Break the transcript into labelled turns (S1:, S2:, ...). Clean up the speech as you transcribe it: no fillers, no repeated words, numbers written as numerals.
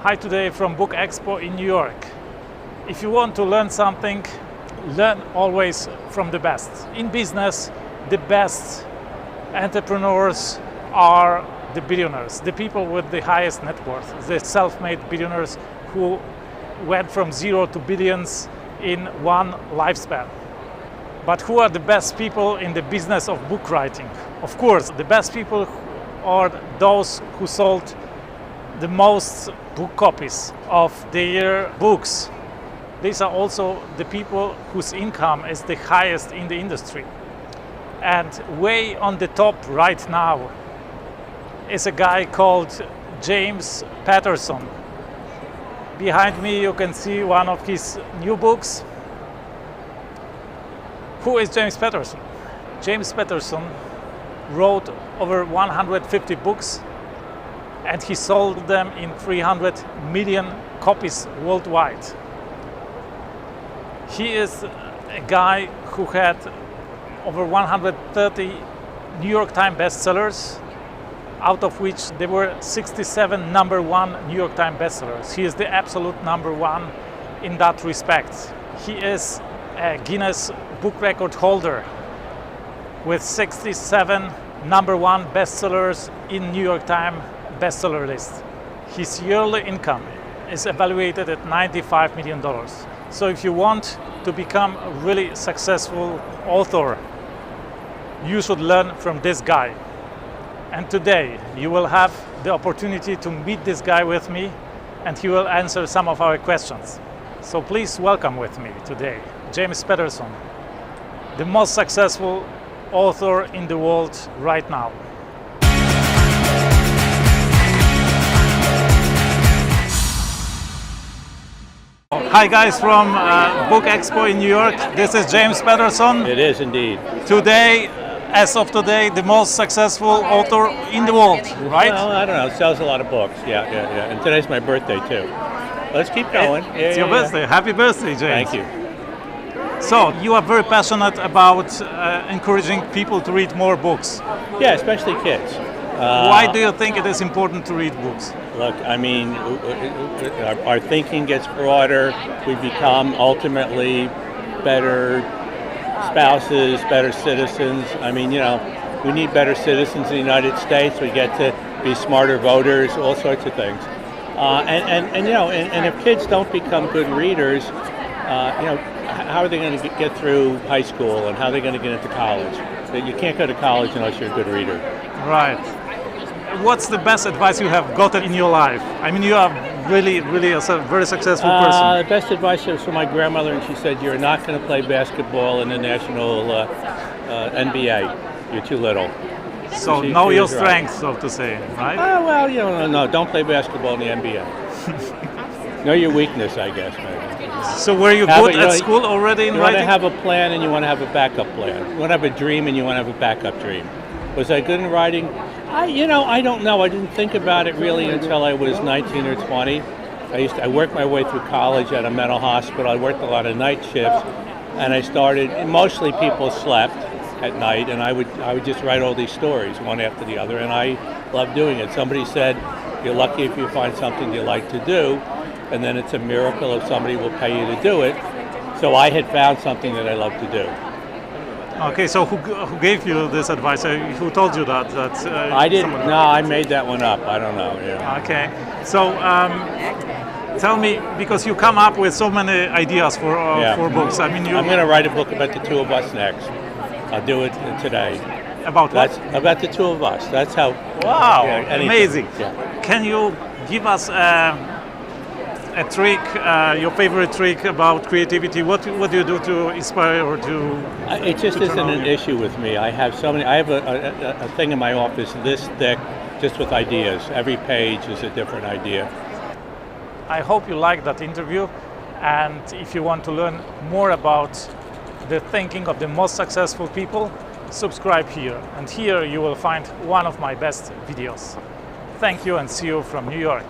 S1: Hi, today from BookExpo in New York. If you want to learn something, learn always from the best. In business, the best entrepreneurs are the billionaires, the people with the highest net worth, the self-made billionaires who went from zero to billions in one lifespan. But who are the best people in the business of book writing? Of course, the best people are those who sold the most book copies of their books. These are also the people whose income is the highest in the industry. And way on the top right now is a guy called James Patterson. Behind me you can see one of his new books. Who is James Patterson? James Patterson wrote over 150 books and he sold them in 300 million copies worldwide. He is a guy who had over 130 New York Times bestsellers, out of which there were 67 #1 New York Times bestsellers. He is the absolute #1 in that respect. He is a Guinness Book Record holder with 67 #1 bestsellers in New York Times bestseller list. His yearly income is evaluated at $95 million. So if you want to become a really successful author, you should learn from this guy. And today you will have the opportunity to meet this guy with me and he will answer some of our questions. So please welcome with me today James Patterson, the most successful author in the world right now. Hi guys from BookExpo in New York. This is James Patterson.
S2: It is indeed.
S1: Today, as of today, the most successful author in the world, right?
S2: Well, I don't know. It sells a lot of books. Yeah. And today's my birthday too. Let's keep going.
S1: It's your birthday. Happy birthday, James.
S2: Thank you.
S1: So, you are very passionate about encouraging people to read more books.
S2: Yeah, especially kids.
S1: Why do you think it is important to read books?
S2: Look, I mean, our thinking gets broader. We become ultimately better spouses, better citizens. I mean, we need better citizens in the United States. We get to be smarter voters, all sorts of things. And if kids don't become good readers, how are they going to get through high school and how are they going to get into college? You can't go to college unless you're a good reader.
S1: Right. What's the best advice you have gotten in your life? I mean, you are really a very successful person.
S2: The best advice was from my grandmother, and she said, "You're not going to play basketball in the national NBA. You're too little."
S1: So know your strengths, so to say, right?
S2: No, don't play basketball in the NBA. Know your weakness, I guess, maybe.
S1: So were you good at school already in writing?
S2: You want to have a plan and you want to have a backup plan. You want to have a dream and you want to have a backup dream. Was I good in writing? I don't know. I didn't think about it really until I was 19 or 20. I worked my way through college at a mental hospital. I worked a lot of night shifts, and I started. Mostly people slept at night, and I would just write all these stories one after the other, and I loved doing it. Somebody said, "You're lucky if you find something you like to do, and then it's a miracle if somebody will pay you to do it." So I had found something that I love to do.
S1: Okay, so who gave you this advice? Who told you that?
S2: I didn't. No, I made that one up. I don't know. Yeah.
S1: Okay, so tell me, because you come up with so many ideas for books. I mean, I'm
S2: going to write a book about the two of us next. I'll do it today.
S1: About what?
S2: About the two of us. That's how.
S1: Wow, amazing.
S2: Yeah.
S1: Can you give us a trick, your favorite trick about creativity? What do you do to inspire or to?
S2: It just isn't an issue with me. I have so many. I have a thing in my office this thick, just with ideas. Every page is a different idea.
S1: I hope you liked that interview, and if you want to learn more about the thinking of the most successful people, subscribe here. And here you will find one of my best videos. Thank you and see you from New York.